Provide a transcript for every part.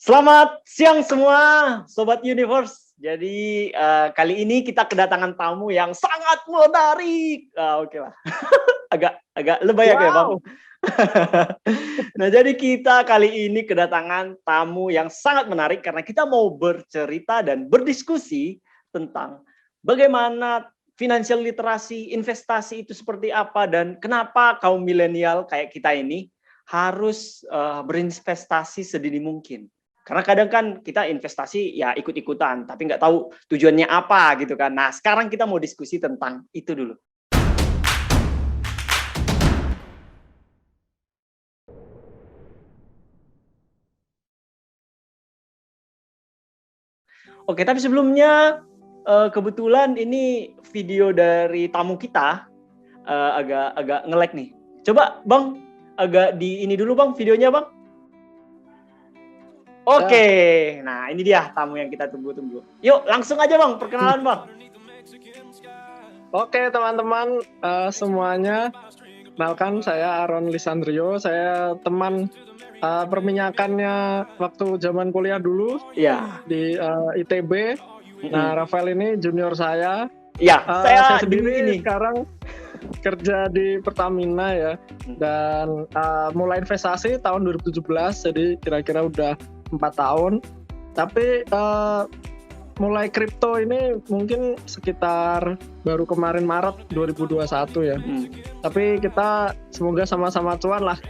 Selamat siang semua, Sobat Universe. Jadi kali ini kita kedatangan tamu yang sangat menarik. Oke lah, agak lebay ya Bang. Wow. Nah, jadi kita kali ini kedatangan tamu yang sangat menarik karena kita mau bercerita dan berdiskusi tentang bagaimana financial literasi, investasi itu seperti apa dan kenapa kaum milenial kayak kita ini harus berinvestasi sedini mungkin. Karena kadang kan kita investasi ya ikut-ikutan, tapi nggak tahu tujuannya apa gitu kan. Nah, sekarang kita mau diskusi tentang itu dulu. Oke, tapi sebelumnya kebetulan ini video dari tamu kita agak nge-lag nih. Coba Bang, agak di ini dulu Bang videonya Bang. Oke, nah ini dia tamu yang kita tunggu-tunggu. Yuk langsung aja Bang, perkenalan Bang. Oke teman-teman semuanya, kenalkan saya Aaron Lisandrio, saya teman perminyakannya waktu zaman kuliah dulu di ITB. Nah, Rafael ini junior saya. Iya, saya sendiri ini sekarang kerja di Pertamina ya, dan mulai investasi tahun 2017, jadi kira-kira udah 4 tahun. Tapi mulai kripto ini mungkin sekitar baru kemarin Maret 2021 ya. Tapi kita semoga sama-sama cuan lah.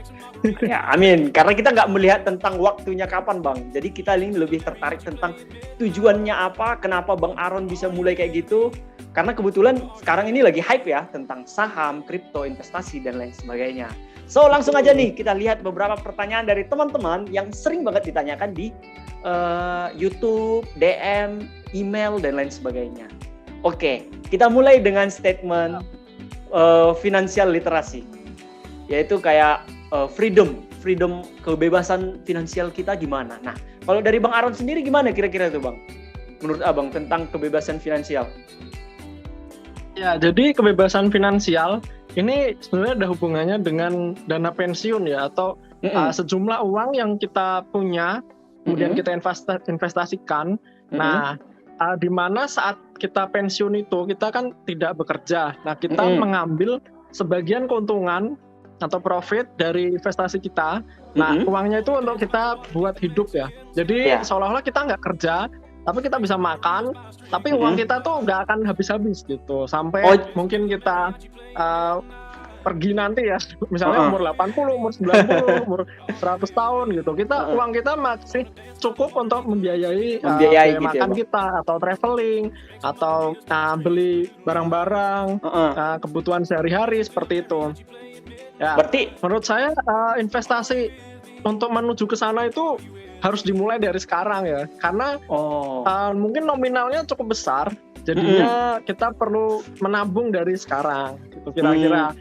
Ya, amin. Karena kita nggak melihat tentang waktunya kapan, Bang. Jadi kita ini lebih tertarik tentang tujuannya apa, kenapa Bang Aaron bisa mulai kayak gitu. Karena kebetulan sekarang ini lagi hype ya tentang saham, kripto, investasi, dan lain sebagainya. So, langsung aja nih kita lihat beberapa pertanyaan dari teman-teman yang sering banget ditanyakan di YouTube, DM, email, dan lain sebagainya. Oke, kita mulai dengan statement financial literasi. Yaitu kayak freedom kebebasan finansial kita gimana. Nah, kalau dari Bang Aaron sendiri gimana kira-kira itu Bang? Menurut Abang tentang kebebasan finansial? Ya, jadi kebebasan finansial ini sebenarnya ada hubungannya dengan dana pensiun ya, atau sejumlah uang yang kita punya, kemudian kita investasikan. Nah, di mana saat kita pensiun itu kita kan tidak bekerja. Nah, kita mengambil sebagian keuntungan atau profit dari investasi kita. Nah, uangnya itu untuk kita buat hidup ya. Jadi seolah-olah kita nggak kerja, tapi kita bisa makan, tapi uang kita tuh nggak akan habis-habis gitu. Sampai mungkin kita pergi nanti ya, misalnya umur 80, umur 90, umur 100 tahun gitu. Uang kita masih cukup untuk membiayai biaya gitu makan ya, kita, atau traveling, atau beli barang-barang, kebutuhan sehari-hari seperti itu. Ya, berarti menurut saya investasi untuk menuju ke sana itu harus dimulai dari sekarang ya, karena mungkin nominalnya cukup besar, jadinya kita perlu menabung dari sekarang gitu kira-kira.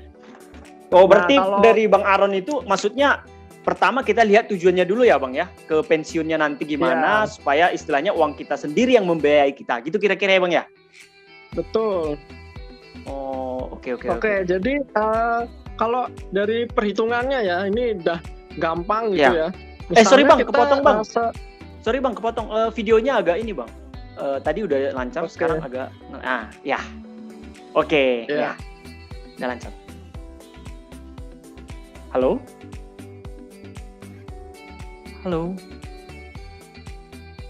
Berarti dari Bang Aaron itu maksudnya pertama kita lihat tujuannya dulu ya Bang ya, ke pensiunnya nanti gimana supaya istilahnya uang kita sendiri yang membiayai kita, gitu kira-kira ya Bang ya? Betul. Oke. Jadi kalau dari perhitungannya ya ini udah gampang gitu ya. Sorry Bang, kepotong Bang. Sorry Bang, kepotong. Videonya agak ini Bang. Tadi udah lancar, sekarang agak. Oke. Ya. Udah lancar. Halo?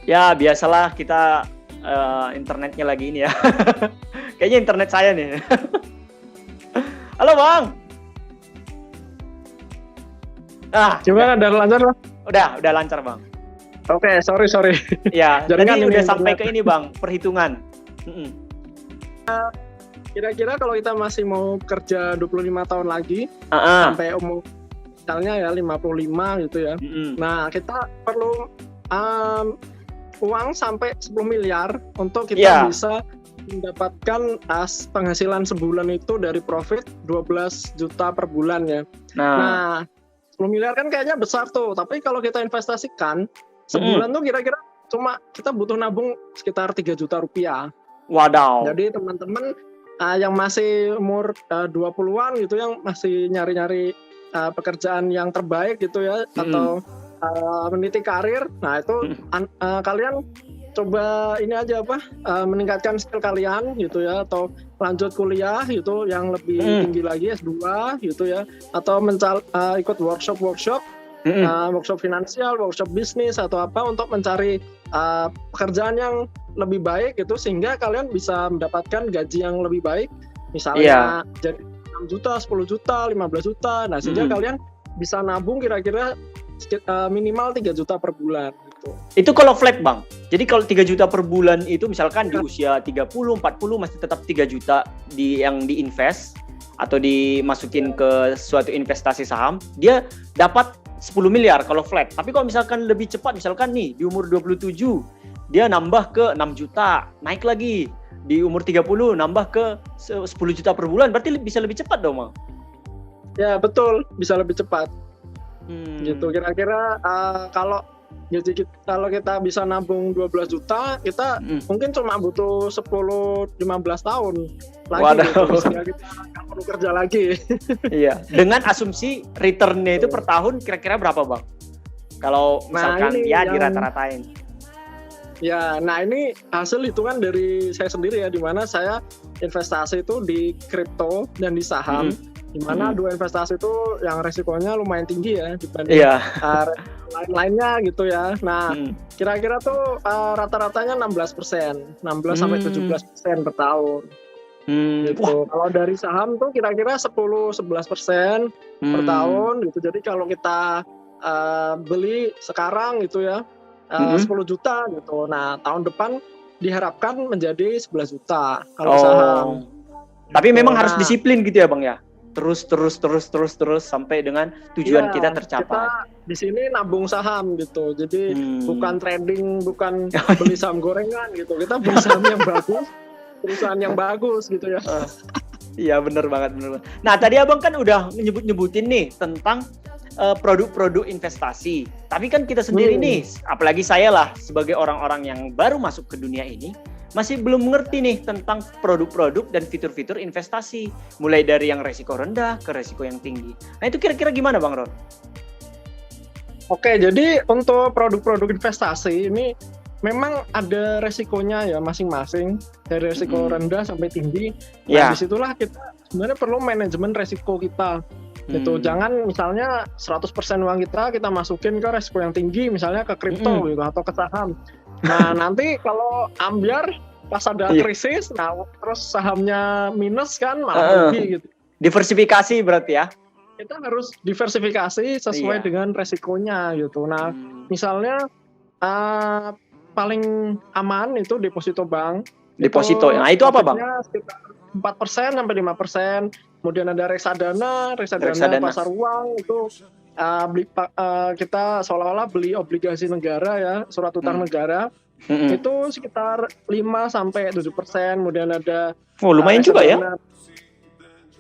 Ya, biasalah kita internetnya lagi ini ya. Kayaknya internet saya nih. Halo Bang. Gimana, udah lancar lah? Udah lancar Bang. Oke, sorry. Ya, tadi udah sampai ke ini Bang, perhitungan. Kira-kira kalau kita masih mau kerja 25 tahun lagi, sampai umur misalnya ya 55 gitu ya. Nah, kita perlu uang sampai 10 miliar untuk kita bisa mendapatkan penghasilan sebulan itu dari profit 12 juta per bulan ya. Nah, 10 miliar kan kayaknya besar tuh, tapi kalau kita investasikan sebulan tuh kira-kira cuma kita butuh nabung sekitar 3 juta rupiah. Wadaw. Jadi teman-teman yang masih umur 20-an gitu, yang masih nyari-nyari pekerjaan yang terbaik gitu ya, atau meniti karir. Nah itu kalian coba ini aja meningkatkan skill kalian gitu ya, atau lanjut kuliah gitu yang lebih tinggi lagi S2 gitu ya, atau ikut workshop finansial, workshop bisnis atau apa untuk mencari pekerjaan yang lebih baik gitu, sehingga kalian bisa mendapatkan gaji yang lebih baik, misalnya jadi 6 juta, 10 juta, 15 juta. Nah sehingga kalian bisa nabung kira-kira minimal 3 juta per bulan gitu. Itu kalau flat Bang. Jadi kalau 3 juta per bulan itu misalkan di usia 30, 40 masih tetap 3 juta yang diinvest atau dimasukin ke suatu investasi saham, dia dapat 10 miliar kalau flat. Tapi kalau misalkan lebih cepat, misalkan nih di umur 27 dia nambah ke 6 juta, naik lagi. Di umur 30 nambah ke 10 juta per bulan, berarti bisa lebih cepat dong, Bang? Ya betul, bisa lebih cepat. Gitu kira-kira kalau kita bisa nabung 12 juta, kita mungkin cuma butuh 10-15 tahun lagi. Waduh. Gitu, kita nggak perlu kerja lagi. Iya. Dengan asumsi return-nya itu per tahun kira-kira berapa, Bang? Kalau misalkan dirata-ratain. Ya, nah ini hasil hitungan dari saya sendiri ya, di mana saya investasi itu di kripto dan di saham, di mana dua investasi itu yang resikonya lumayan tinggi ya dibanding lain-lainnya gitu ya. Nah, kira-kira tuh rata-ratanya 16%, 16-17% per tahun. Gitu. Kalau dari saham tuh kira-kira 10-11% per tahun gitu. Jadi kalau kita beli sekarang gitu ya, 10 juta gitu. Nah, tahun depan diharapkan menjadi 11 juta kalau saham. Tapi memang harus disiplin gitu ya, Bang ya. Terus sampai dengan tujuan kita tercapai. Kita di sini nabung saham gitu. Jadi bukan trading, bukan beli saham gorengan gitu. Kita beli saham yang bagus, perusahaan yang bagus gitu ya. Iya, benar banget. Nah, tadi Abang kan udah nyebutin nih tentang produk-produk investasi. Tapi kan kita sendiri nih, apalagi saya lah sebagai orang-orang yang baru masuk ke dunia ini, masih belum mengerti nih tentang produk-produk dan fitur-fitur investasi. Mulai dari yang resiko rendah ke resiko yang tinggi. Nah itu kira-kira gimana Bang Ron? Oke, jadi untuk produk-produk investasi ini memang ada resikonya ya masing-masing. Dari resiko rendah sampai tinggi. Nah disitulah kita sebenarnya perlu manajemen resiko kita. Gitu. Jangan misalnya 100% uang kita masukin ke resiko yang tinggi, misalnya ke kripto gitu atau ke saham. Nah, nanti kalau ambiar pas ada krisis, nah terus sahamnya minus kan malah rugi gitu. Diversifikasi berarti ya. Kita harus diversifikasi sesuai dengan resikonya gitu. Nah, misalnya paling aman itu deposito bank. Deposito. Nah, itu apa, Bang? Sekitar 4% sampai 5%. Kemudian ada reksadana pasar uang itu kita seolah-olah beli obligasi negara ya, surat utang negara. Itu sekitar 5-7%. Kemudian ada lumayan juga ya.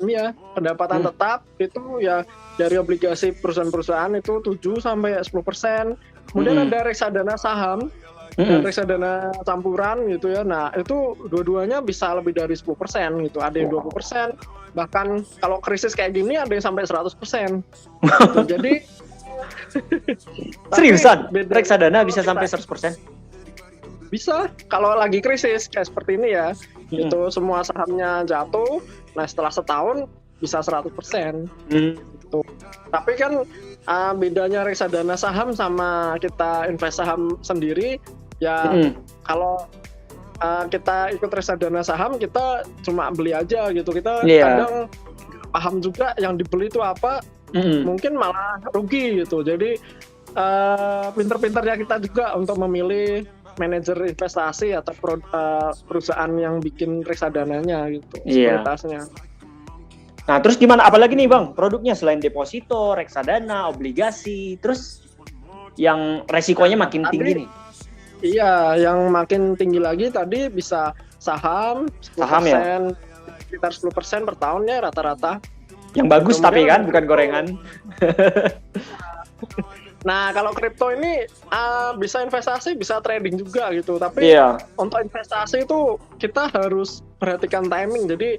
Iya, pendapatan tetap itu ya dari obligasi perusahaan-perusahaan itu 7-10%. Kemudian ada reksadana saham dan reksadana campuran gitu ya. Nah, itu dua-duanya bisa lebih dari 10% gitu. Ada yang 20%, bahkan kalau krisis kayak gini ada yang sampai 100%. Gitu. Jadi seriusan? Reksadana bisa sampai 100%? Bisa, kalau lagi krisis kayak seperti ini ya. Itu semua sahamnya jatuh. Nah, setelah setahun bisa 100%. Gitu. Tapi kan bedanya reksadana saham sama kita invest saham sendiri ya, kalau kita ikut reksadana saham kita cuma beli aja gitu, kita kadang paham juga yang dibeli itu apa, mungkin malah rugi gitu. Jadi pinter-pinternya kita juga untuk memilih manajer investasi atau perusahaan yang bikin reksadananya gitu, sekuritasnya. Nah, terus gimana? Apalagi nih Bang, produknya selain deposito, reksadana, obligasi, terus yang resikonya makin tinggi nih? Iya, yang makin tinggi lagi tadi bisa saham 10%, ya? Sekitar 10% per tahun ya rata-rata. Yang bagus tapi kan, bukan gorengan. Nah, kalau kripto ini bisa investasi, bisa trading juga gitu. Tapi untuk investasi itu kita harus perhatikan timing. Jadi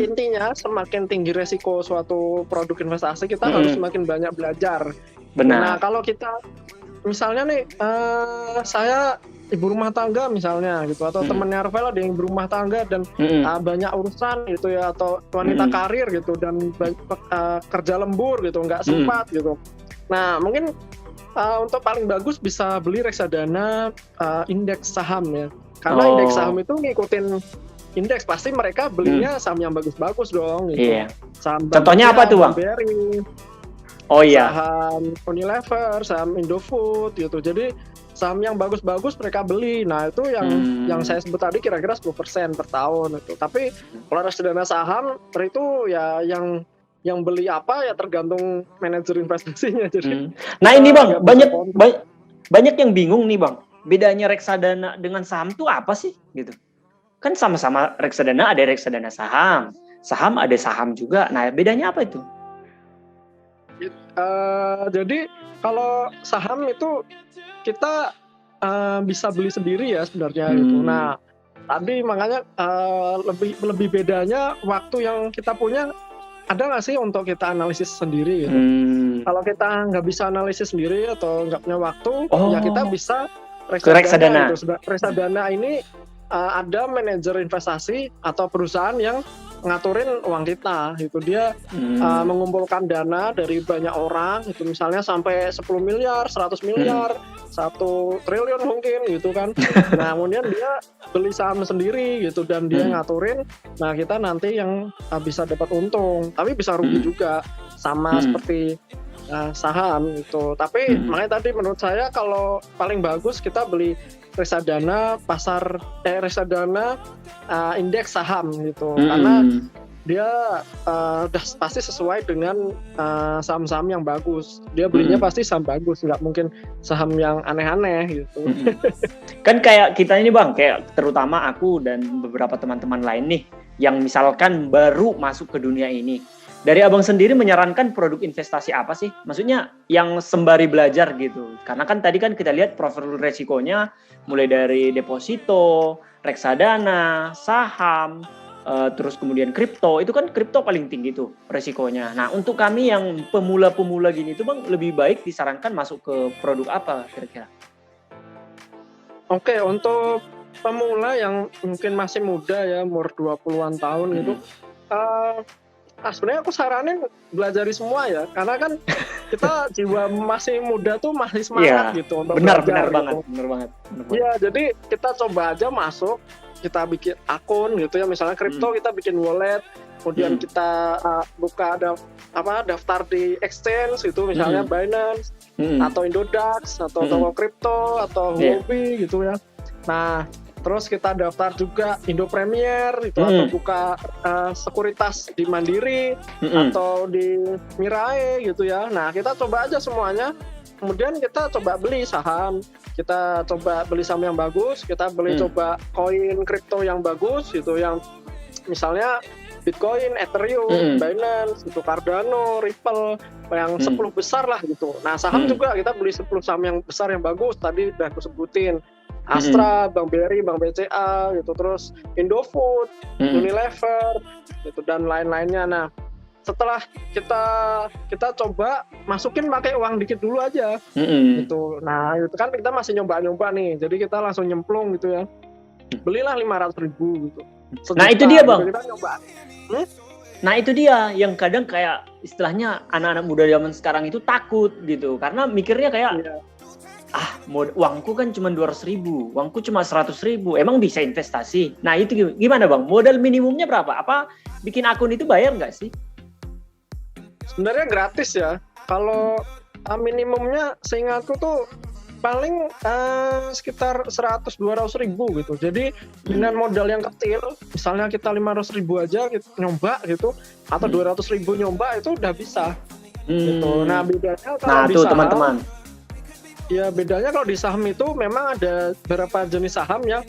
intinya semakin tinggi resiko suatu produk investasi, kita harus semakin banyak belajar. Benar. Nah, kalau kita misalnya nih, saya ibu rumah tangga misalnya gitu, atau temennya Arvel ada yang ibu rumah tangga dan banyak urusan gitu ya, atau wanita karir gitu dan kerja lembur gitu, nggak sempat gitu. Nah, mungkin untuk paling bagus bisa beli reksadana indeks saham ya, karena indeks saham itu ngikutin indeks, pasti mereka belinya saham yang bagus-bagus dong gitu. Iya. Saham Contohnya apa tuh, Bang? BRI, saham Unilever, saham Indofood gitu. Jadi saham yang bagus-bagus mereka beli. Nah, itu yang saya sebut tadi kira-kira 10% per tahun itu. Tapi kalau reksadana saham itu ya yang beli apa ya tergantung manajer investasinya. Jadi Nah, ini Bang, banyak yang bingung nih, Bang. Bedanya reksadana dengan saham tuh apa sih gitu? Kan sama-sama reksadana, ada reksadana saham. Saham ada saham juga. Nah, bedanya apa itu? Jadi kalau saham itu kita bisa beli sendiri ya sebenarnya gitu. Nah, tadi makanya lebih bedanya waktu yang kita punya ada nggak sih untuk kita analisis sendiri gitu. Kalau kita nggak bisa analisis sendiri atau nggak punya waktu, ya kita bisa reksadana. Gitu. Reksadana ini ada manajer investasi atau perusahaan yang ngaturin uang kita gitu. Dia mengumpulkan dana dari banyak orang gitu, misalnya sampai 10 miliar, 100 miliar, 1 triliun mungkin gitu kan. Nah, kemudian dia beli saham sendiri gitu dan dia ngaturin. Nah, kita nanti yang bisa dapat untung, tapi bisa rugi juga sama seperti saham gitu. Tapi makanya tadi menurut saya kalau paling bagus kita beli reksadana reksadana indeks saham gitu, karena dia udah pasti sesuai dengan saham-saham yang bagus. Dia belinya pasti saham bagus, nggak mungkin saham yang aneh-aneh gitu. Kan kayak kita ini Bang, kayak terutama aku dan beberapa teman-teman lain nih yang misalkan baru masuk ke dunia ini. Dari Abang sendiri menyarankan produk investasi apa sih? Maksudnya yang sembari belajar gitu. Karena kan tadi kan kita lihat profil resikonya mulai dari deposito, reksadana, saham, terus kemudian kripto. Itu kan kripto paling tinggi tuh resikonya. Nah, untuk kami yang pemula-pemula gini tuh Bang, lebih baik disarankan masuk ke produk apa kira-kira? Oke, untuk pemula yang mungkin masih muda ya, umur 20-an tahun gitu, sebenarnya aku saranin belajari semua ya, karena kan kita jiwa masih muda tuh masih semangat gitu untuk benar belajar. Benar banget. Iya, jadi kita coba aja masuk, kita bikin akun gitu ya, misalnya kripto kita bikin wallet, kemudian kita buka daftar di exchange gitu, misalnya Binance atau Indodax atau toko kripto atau Huobi gitu ya. Nah, terus kita daftar juga Indo Premier itu atau buka sekuritas di Mandiri atau di Mirae gitu ya. Nah, kita coba aja semuanya. Kemudian kita coba beli saham, kita coba beli saham yang bagus, kita beli coba koin kripto yang bagus gitu, yang misalnya Bitcoin, Ethereum, Binance, itu Cardano, Ripple, yang 10 besar lah gitu. Nah, saham juga kita beli 10 saham yang besar yang bagus, tadi udah aku sebutin. Astra, Bank BRI, Bank BCA gitu, terus Indofood, Unilever gitu dan lain-lainnya. Nah, setelah kita coba masukin pakai uang dikit dulu aja gitu. Nah, itu kan kita masih nyoba-nyoba nih. Jadi kita langsung nyemplung gitu ya. Belilah 500.000 gitu. Nah, itu dia Bang. Kita nyoba. Nah, itu dia yang kadang kayak istilahnya anak-anak muda zaman sekarang itu takut gitu. Karena mikirnya kayak uangku kan cuma 200.000, uangku cuma 100.000, emang bisa investasi? Nah, itu gimana Bang? Modal minimumnya berapa? Apa bikin akun itu bayar nggak sih? Sebenarnya gratis ya. Kalau minimumnya seingatku tuh paling sekitar 100-200 ribu gitu. Jadi dengan modal yang kecil, misalnya kita 500.000 aja kita nyoba gitu, atau 200.000 nyoba itu udah bisa. Gitu. Nah, bedanya kalau di tuh saham, teman-teman. Ya bedanya kalau di saham itu memang ada beberapa jenis saham yang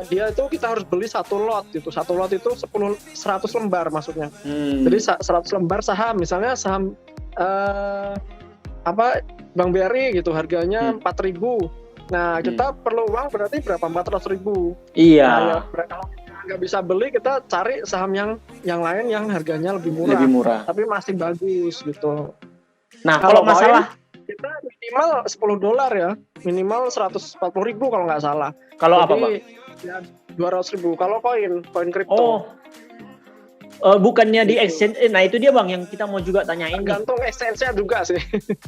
dia itu kita harus beli satu lot gitu. Satu lot itu 100 lembar maksudnya. Jadi 100 lembar saham, misalnya saham Bank BRI gitu harganya 4.000. Nah, kita perlu uang berarti berapa? 400.000. Iya. Nah, kalau kita nggak bisa beli, kita cari saham yang lain yang harganya lebih murah. Tapi masih bagus gitu. Nah, kalau masalah kita minimal $10 ya, minimal 140.000 kalau nggak salah. Kalau apa, Jadi, Bang? ya 200.000 kalau koin kripto. Oh, bukannya di exchange. Nah itu dia Bang yang kita mau juga tanyain nih. Tergantung exchange-nya juga sih.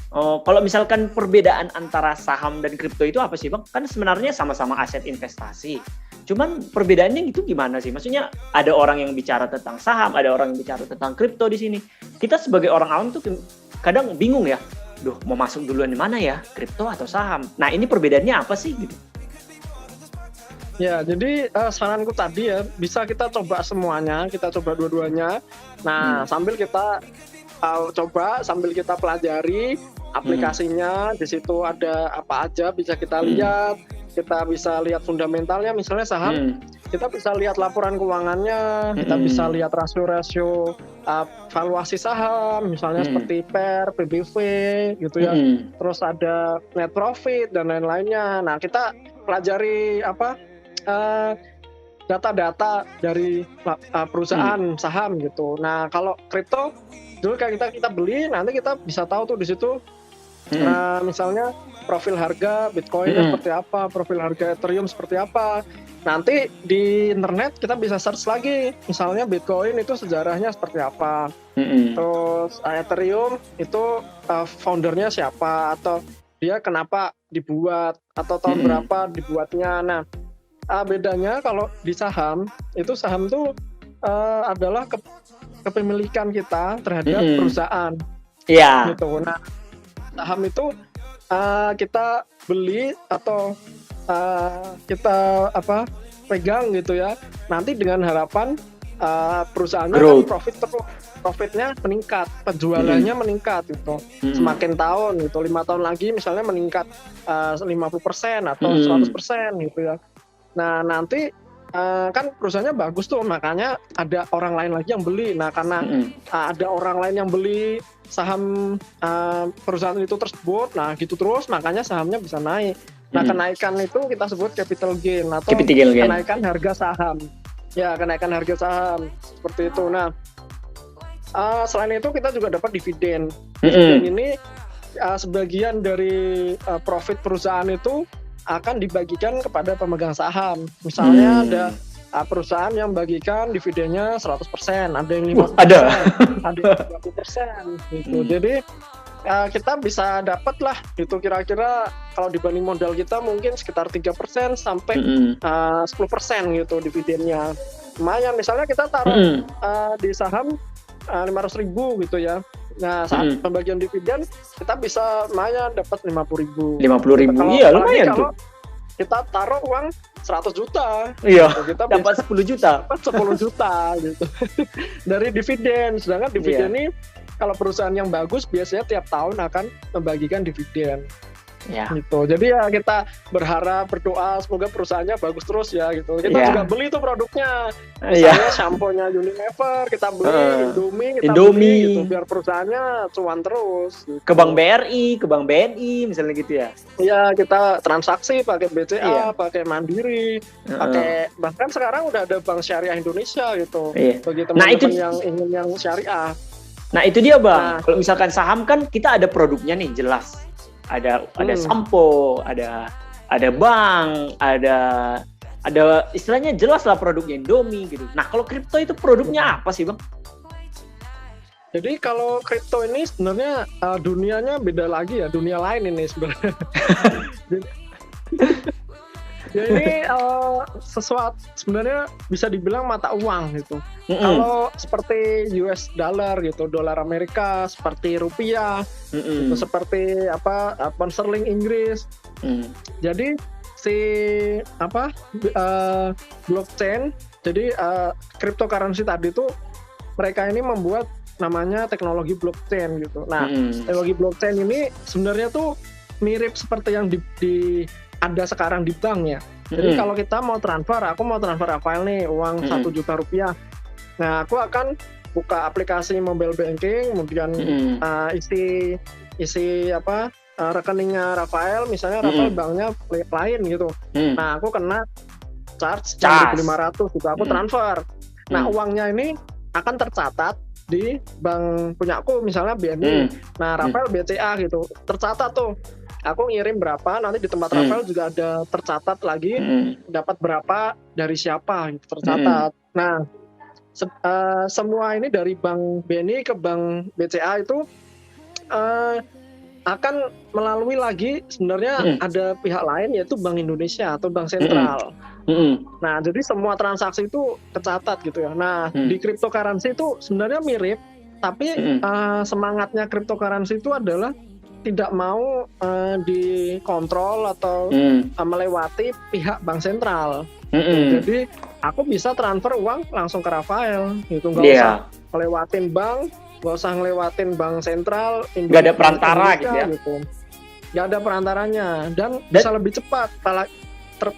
Oh, kalau misalkan perbedaan antara saham dan kripto itu apa sih Bang? Kan sebenarnya sama-sama aset investasi. Cuman perbedaannya gitu gimana sih? Maksudnya ada orang yang bicara tentang saham, ada orang yang bicara tentang kripto di sini. Kita sebagai orang awam tuh kadang bingung ya. Duh, mau masuk duluan di mana ya? Kripto atau saham? Nah, ini perbedaannya apa sih gitu? Ya, jadi saranku tadi ya, bisa kita coba semuanya, kita coba dua-duanya. Nah, sambil kita coba, sambil kita pelajari aplikasinya, di situ ada apa aja bisa kita lihat. Kita bisa lihat fundamentalnya, misalnya saham, kita bisa lihat laporan keuangannya, kita bisa lihat rasio-rasio valuasi saham, misalnya seperti PER, PBV, gitu ya. Terus ada net profit dan lain-lainnya. Nah, kita pelajari data-data dari perusahaan saham gitu. Nah, kalau kripto dulu kayak kita beli, nanti kita bisa tahu tuh di situ misalnya profil harga Bitcoin seperti apa, profil harga Ethereum seperti apa. Nanti di internet kita bisa search lagi, misalnya Bitcoin itu sejarahnya seperti apa, terus Ethereum itu foundernya siapa, atau dia kenapa dibuat, atau tahun berapa dibuatnya. Nah, bedanya kalau di saham itu, saham tuh adalah kepemilikan kita terhadap perusahaan. Iya. Gitu. Nah, saham itu kita beli atau kita pegang gitu ya. Nanti dengan harapan perusahaannya kan profitnya meningkat, penjualannya meningkat gitu. Semakin tahun gitu, 5 tahun lagi misalnya meningkat 50% atau 100% gitu ya. Nah, nanti kan perusahaannya bagus tuh, makanya ada orang lain lagi yang beli. Nah, karena ada orang lain yang beli saham perusahaan itu tersebut, nah gitu terus, makanya sahamnya bisa naik. Nah, kenaikan itu kita sebut capital gain atau kenaikan harga saham. Ya, kenaikan harga saham seperti itu. Nah, selain itu kita juga dapat dividen. Dividen ini sebagian dari profit perusahaan itu akan dibagikan kepada pemegang saham. Misalnya ada perusahaan yang bagikan dividennya 100%, ada yang 50%, ada yang 30% gitu. Jadi kita bisa dapat lah itu kira-kira kalau dibanding modal kita mungkin sekitar 3% sampai 10% gitu dividennya. Lumayan, misalnya kita taruh di saham 500.000 gitu ya. Nah, saat pembagian dividen kita bisa lumayan dapat 50.000. 50.000, iya lumayan tuh. Kita taruh uang 100 juta. Iya. Gitu, kita dapat 10 juta. Dapat 10 juta gitu. Dari dividen. Sedangkan dividen ini kalau perusahaan yang bagus biasanya tiap tahun akan membagikan dividen. Ya. Gitu. Jadi ya kita berharap, berdoa semoga perusahaannya bagus terus ya gitu. Kita juga beli tuh produknya. Misalnya shampoo-nya Unilever, kita beli Indomie, beli gitu biar perusahaannya cuan terus. Gitu. Ke Bank BRI, ke Bank BNI misalnya gitu ya. Iya, kita transaksi pakai BCA, pakai Mandiri, pakai bahkan sekarang udah ada Bank Syariah Indonesia gitu. Bagi teman-teman yang ingin yang syariah. Nah, itu dia, Bang. Kalau misalkan saham kan kita ada produknya nih jelas. Ada sampo, ada bank, ada istilahnya jelas lah produknya Indomie gitu. Nah, kalau kripto itu produknya apa sih, Bang? Jadi kalau kripto ini sebenarnya dunianya beda lagi ya, dunia lain ini sebenarnya. Ya ini sesuatu sebenarnya bisa dibilang mata uang gitu. Kalau seperti US dollar gitu, dolar Amerika, seperti rupiah, gitu, seperti pound sterling Inggris. Jadi si blockchain, jadi cryptocurrency tadi itu mereka ini membuat namanya teknologi blockchain gitu. Nah, teknologi blockchain ini sebenarnya tuh mirip seperti yang ada sekarang di bank ya. Jadi kalau kita mau transfer, aku mau transfer Rafael nih uang 1 juta rupiah. Nah, aku akan buka aplikasi mobile banking, kemudian isi rekeningnya Rafael, misalnya Rafael banknya lain gitu. Nah, aku kena charge 1.500 gitu, aku transfer. Nah, uangnya ini akan tercatat di bank punyaku misalnya BNI. Nah, Rafael BCA gitu. Tercatat tuh. Aku ngirim berapa, nanti di tempat Rafael juga ada tercatat lagi dapat berapa dari siapa gitu, tercatat. Nah, semua ini dari bank BNI ke bank BCA itu akan melalui lagi sebenarnya ada pihak lain yaitu Bank Indonesia atau Bank Sentral. Nah, jadi semua transaksi itu tercatat gitu ya. Nah, di cryptocurrency itu sebenarnya mirip, tapi semangatnya cryptocurrency itu adalah tidak mau dikontrol atau melewati pihak bank sentral. Jadi aku bisa transfer uang langsung ke Rafael, gitu, nggak usah ngelewatin bank, nggak usah ngelewatin bank sentral, nggak ada perantara gitu ya. Gitu. Nggak ada perantaranya dan bisa lebih cepat.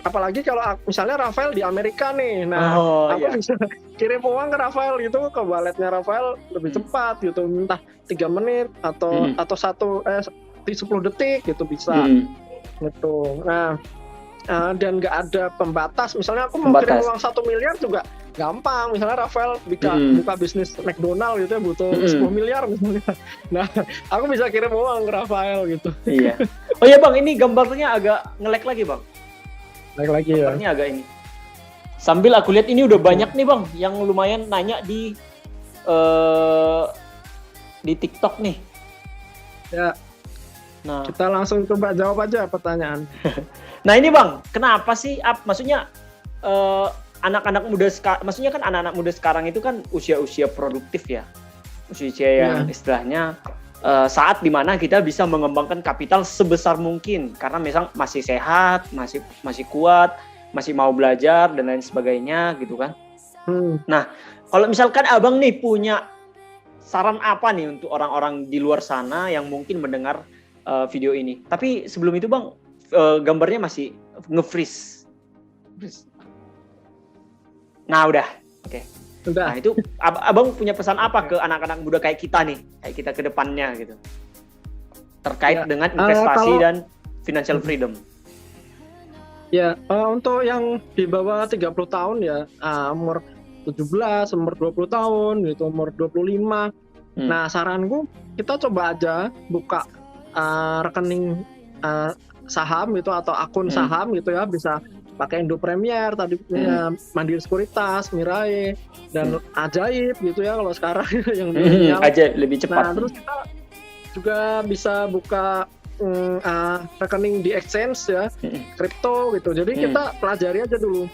Apalagi kalau misalnya Rafael di Amerika nih, nah aku bisa kirim uang ke Rafael gitu, ke walletnya Rafael lebih cepat gitu, entah 3 menit atau 10 detik gitu bisa gitu. Nah, dan nggak ada pembatas, misalnya aku mau kirim uang 1 miliar juga gampang, misalnya Rafael buka bisnis McDonald gitu ya, butuh 10 miliar misalnya. Nah, aku bisa kirim uang ke Rafael gitu. Iya. Oh ya Bang, ini gambarnya agak nge-lag lagi Bang. Lagi gambarnya agak ini. Sambil aku lihat ini udah banyak nih Bang yang lumayan nanya di TikTok nih. Ya. Nah, kita langsung coba jawab aja pertanyaan. Nah ini Bang, kenapa sih? Maksudnya anak-anak muda maksudnya kan anak-anak muda sekarang itu kan usia-usia produktif ya, usia yang istilahnya saat dimana kita bisa mengembangkan kapital sebesar mungkin karena misal masih sehat, masih kuat, masih mau belajar dan lain sebagainya gitu kan. Nah, kalau misalkan Abang nih punya saran apa nih untuk orang-orang di luar sana yang mungkin mendengar video ini. Tapi sebelum itu Bang, gambarnya masih nge-freeze. Nah, udah. Oke. Udah. Nah, itu Abang punya pesan apa ke anak-anak muda kayak kita nih, kayak kita ke depannya gitu. Terkait dengan investasi dan financial freedom. Ya, untuk yang di bawah 30 tahun ya, umur 17, umur 20 tahun gitu, umur 25. Nah, saranku kita coba aja buka rekening saham gitu atau akun saham gitu ya, bisa pakai Indo Premier tadi, Mandiri Sekuritas, Mirai dan Ajaib gitu ya kalau sekarang yang Ajaib lebih cepat. Nah, terus kita juga bisa buka rekening di exchange ya, kripto gitu. Jadi kita pelajari aja dulu.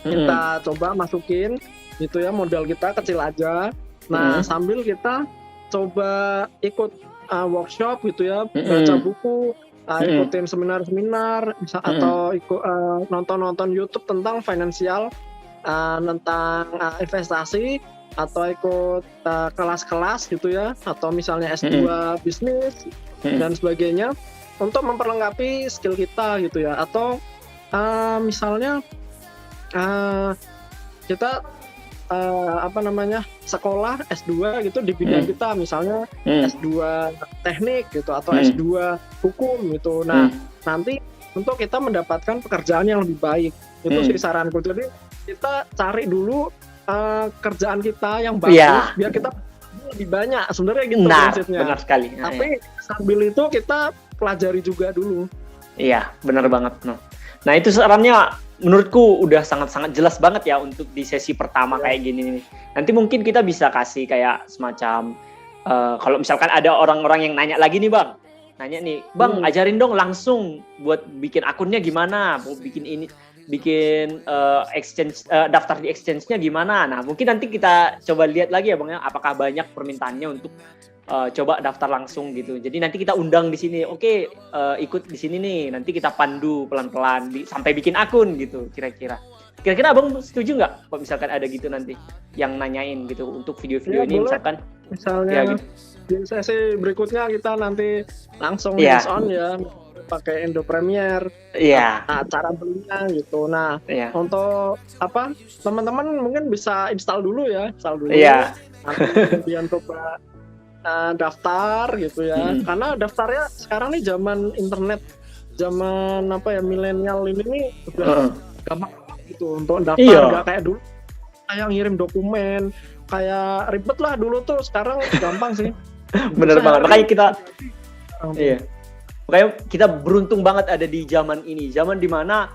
Kita coba masukin gitu ya, modal kita kecil aja. Nah, sambil kita coba ikut workshop gitu ya, baca buku, ikutin seminar-seminar atau nonton YouTube tentang finansial, tentang investasi, atau ikut kelas-kelas gitu ya, atau misalnya S2 bisnis dan sebagainya untuk memperlengkapi skill kita gitu ya. Atau misalnya kita sekolah S2 gitu di bidang kita, misalnya S2 teknik gitu atau S2 hukum gitu. Nah, nanti untuk kita mendapatkan pekerjaan yang lebih baik. Itu sih saranku. Jadi kita cari dulu kerjaan kita yang bagus biar kita lebih banyak sebenarnya gitu prinsipnya. Benar sekali. Tapi sambil itu kita pelajari juga dulu. Iya, benar banget. Nah, itu sarannya menurutku udah sangat-sangat jelas banget ya untuk di sesi pertama kayak gini nih. Nanti mungkin kita bisa kasih kayak semacam kalau misalkan ada orang-orang yang nanya lagi nih Bang. Nanya nih, Bang ajarin dong langsung buat bikin akunnya gimana, mau bikin ini, bikin exchange, daftar di exchange-nya gimana. Nah, mungkin nanti kita coba lihat lagi ya Bang ya, apakah banyak permintaannya untuk coba daftar langsung gitu. Jadi nanti kita undang di sini, oke, ikut di sini nih. Nanti kita pandu pelan-pelan sampai bikin akun gitu kira-kira. Kira-kira Abang setuju nggak kalau misalkan ada gitu nanti yang nanyain gitu untuk video-video ini boleh. misalnya Ya, gitu. Di sesi berikutnya kita nanti langsung hands on ya, pakai Indo Premier. Cara belinya gitu. Nah, untuk teman-teman mungkin bisa install dulu. Nanti kemudian coba daftar gitu ya. Karena daftarnya sekarang nih zaman internet, zaman milenial ini nih udah gampang gitu untuk daftar, nggak kayak dulu kayak ngirim dokumen kayak ribet lah dulu tuh, sekarang gampang sih. Bener banget. Makanya kita Oh. iya. Makanya kita beruntung banget ada di zaman ini. Zaman dimana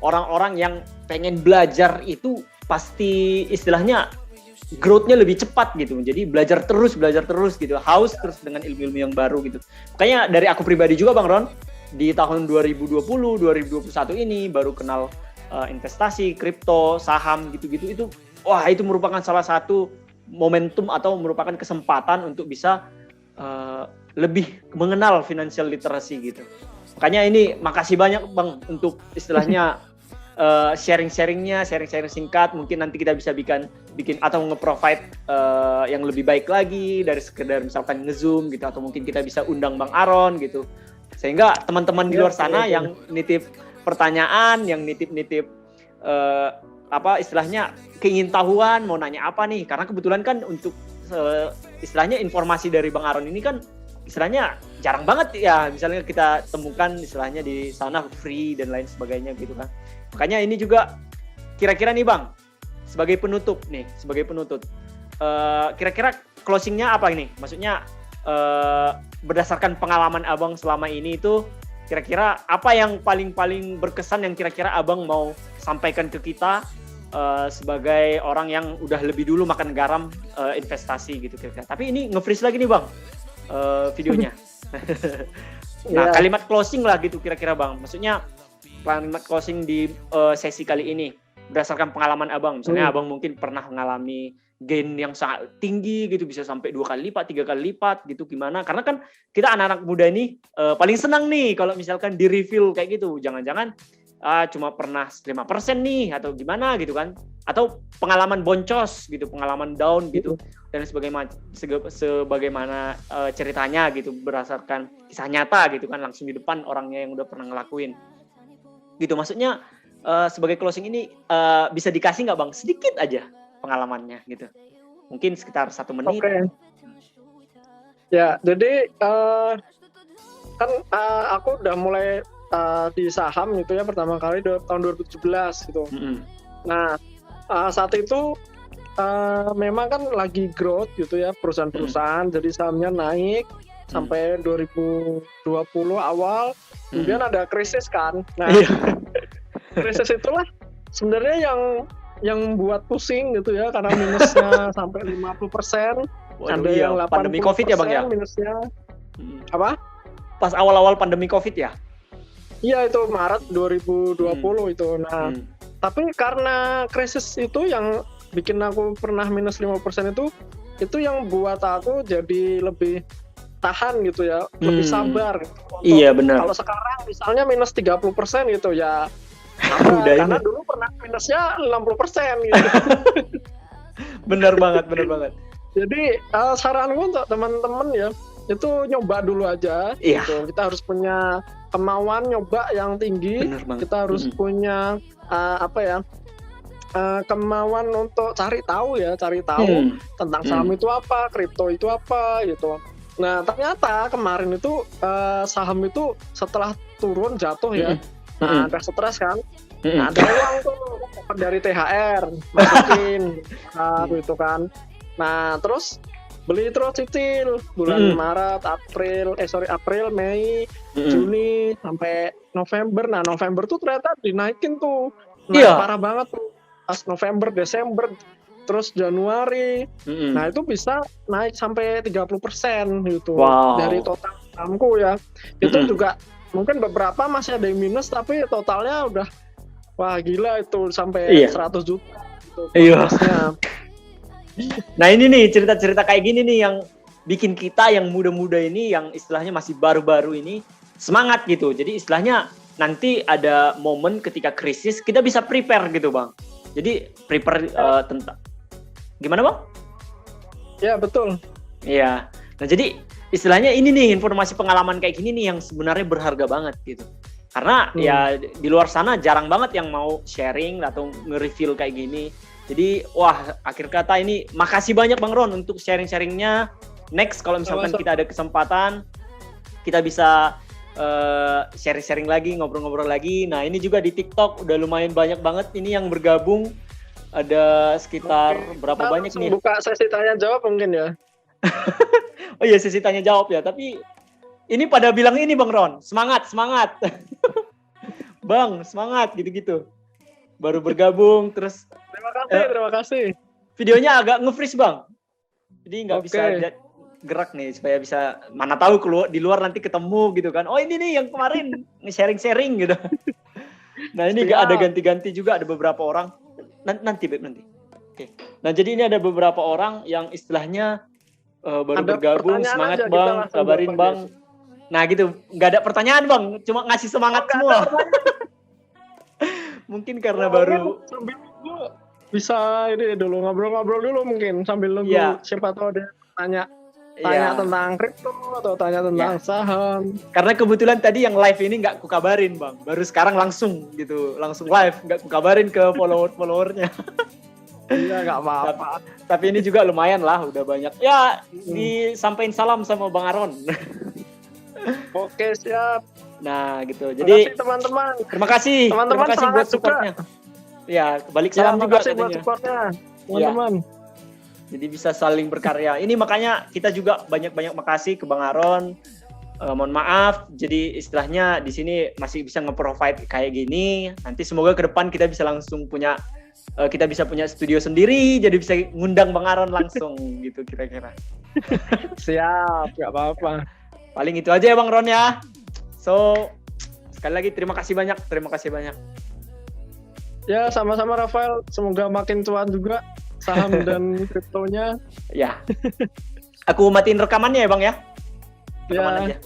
orang-orang yang pengen belajar itu pasti istilahnya growth-nya lebih cepat gitu. Jadi belajar terus gitu. Haus terus dengan ilmu-ilmu yang baru gitu. Makanya dari aku pribadi juga Bang Ron, di tahun 2020, 2021 ini baru kenal investasi, kripto, saham gitu-gitu itu. Wah, itu merupakan salah satu momentum atau merupakan kesempatan untuk bisa lebih mengenal financial literacy gitu. Makanya ini makasih banyak Bang untuk istilahnya sharing sharing singkat. Mungkin nanti kita bisa bikin atau nge-provide yang lebih baik lagi dari sekedar misalkan nge-zoom gitu, atau mungkin kita bisa undang Bang Aaron gitu. Sehingga teman-teman di luar sana yang nitip pertanyaan, yang nitip istilahnya keingintahuan, mau nanya apa nih? Karena kebetulan kan untuk istilahnya informasi dari Bang Aaron ini kan istilahnya jarang banget ya, misalnya kita temukan istilahnya di sana free dan lain sebagainya gitu kan. Makanya ini juga kira-kira nih Bang, sebagai penutup, kira-kira closingnya apa ini? Maksudnya berdasarkan pengalaman Abang selama ini itu kira-kira apa yang paling berkesan yang kira-kira Abang mau sampaikan ke kita sebagai orang yang udah lebih dulu makan garam investasi gitu kira-kira. Tapi ini nge-freeze lagi nih Bang videonya. Nah, kalimat closing lah gitu kira-kira Bang. Maksudnya kalimat closing di sesi kali ini berdasarkan pengalaman Abang. Misalnya Abang mungkin pernah mengalami gain yang sangat tinggi gitu, bisa sampai 2 kali lipat, 3 kali lipat gitu, gimana? Karena kan kita anak-anak muda ini paling senang nih kalau misalkan di review kayak gitu. Jangan-jangan cuma pernah 5% nih atau gimana gitu kan, atau pengalaman boncos gitu, pengalaman down gitu, dan sebagaimana ceritanya gitu berdasarkan kisah nyata gitu kan, langsung di depan orangnya yang udah pernah ngelakuin gitu. Maksudnya sebagai closing ini bisa dikasih nggak Bang sedikit aja pengalamannya gitu, mungkin sekitar 1 menit. Oke. Ya, jadi kan aku udah mulai di saham gitu ya pertama kali tahun 2017 gitu. Nah, saat itu memang kan lagi growth gitu ya perusahaan-perusahaan, jadi sahamnya naik sampai 2020 awal, kemudian ada krisis kan. Nah, krisis itulah sebenarnya yang buat pusing gitu ya, karena minusnya sampai 50%. Ada yang 80% pandemi Covid ya Bang ya? Minusnya. Apa? Pas awal-awal pandemi Covid ya? Iya, itu Maret 2020 itu. Nah, tapi karena krisis itu yang bikin aku pernah minus 5% itu yang buat aku jadi lebih tahan gitu ya, lebih sabar gitu. Iya benar. Kalau sekarang misalnya minus 30% gitu ya, karena dulu pernah minusnya 60% gitu. Benar banget. Jadi saranku untuk teman-teman ya, itu nyoba dulu aja. Iya. Gitu. Kita harus punya kemauan nyoba yang tinggi. Kita harus punya kemauan untuk cari tahu tentang saham itu apa, kripto itu apa gitu. Nah, ternyata kemarin itu saham itu setelah turun jatuh ya, ada stres kan. Nah, ada uang tuh dari THR masukin gitu kan. Nah, terus beli terus cicil bulan Maret, April, Mei, Juni sampai November. Nah, November tuh ternyata dinaikin tuh. Parah banget tuh. Pas November, Desember, terus Januari. Nah, itu bisa naik sampai 30% gitu. Wow. Dari total sahamku ya. Itu juga mungkin beberapa masih ada yang minus, tapi totalnya udah wah gila itu sampai 100 juta gitu. Iya. Nah, ini nih cerita-cerita kayak gini nih yang bikin kita yang muda-muda ini, yang istilahnya masih baru-baru ini semangat gitu. Jadi istilahnya nanti ada momen ketika krisis kita bisa prepare gitu Bang. Jadi prepare tentang gimana Bang? Ya betul. Iya. Nah, jadi istilahnya ini nih informasi pengalaman kayak gini nih yang sebenarnya berharga banget gitu. Karena ya di luar sana jarang banget yang mau sharing atau nge-reveal kayak gini. Jadi wah, akhir kata ini makasih banyak Bang Ron untuk sharing-sharingnya. Next kalau misalkan kita ada kesempatan kita bisa sharing-sharing lagi, ngobrol-ngobrol lagi. Nah, ini juga di TikTok udah lumayan banyak banget ini yang bergabung Ada sekitar berapa Kita banyak langsung nih? buka sesi tanya jawab mungkin ya. Oh iya, sesi tanya jawab ya. Tapi ini pada bilang ini Bang Ron, semangat, semangat. Bang, semangat gitu-gitu. Baru bergabung terus Terima kasih. videonya agak nge-freeze Bang. Jadi nggak Oke. bisa gerak nih supaya bisa, mana tahu keluar di luar nanti ketemu gitu kan. Oh ini nih yang kemarin nge-sharing gitu. Nah ini Siap. ada ganti-ganti juga, ada beberapa orang. Nanti Beb, nanti. Oke. Nah jadi ini ada beberapa orang yang istilahnya baru Ada bergabung, pertanyaan semangat aja, kita Bang, langsung kabarin jawab Bang. aja. Nah gitu, nggak ada pertanyaan Bang, cuma ngasih semangat semua. Mungkin karena baru, Sambil nunggu, bisa ini dulu ngobrol-ngobrol dulu mungkin sambil nunggu. Iya. Siapa tahu ada tanya ya, tentang kripto atau tanya tentang saham. karena kebetulan tadi yang live ini nggak kukabarin Bang, baru sekarang langsung gitu, langsung live, nggak kukabarin ke followernya. Iya, nggak apa-apa. Tapi ini juga lumayan lah, udah banyak. Ya, disampaikan salam sama Bang Aron. Oke, siap. Nah gitu, Terima jadi kasih teman-teman. terima kasih Teman-teman buat semangat supportnya. Ya, balik salam juga kasih buat katanya. supportnya, teman-teman. Jadi bisa saling berkarya. Ini makanya kita juga banyak-banyak makasih ke Bang Aron. Mohon maaf, jadi istilahnya di sini masih bisa nge-provide kayak gini. Nanti semoga ke depan kita bisa langsung punya, kita bisa punya studio sendiri, jadi bisa ngundang Bang Aron langsung gitu kira-kira. Siap, nggak apa-apa. Paling itu aja ya Bang Ron ya. So, sekali lagi terima kasih banyak. Ya, sama-sama Rafael. Semoga makin cuan juga saham dan kriptonya. Ya. Aku matiin rekamannya ya Bang ya. Ya. Rekaman aja.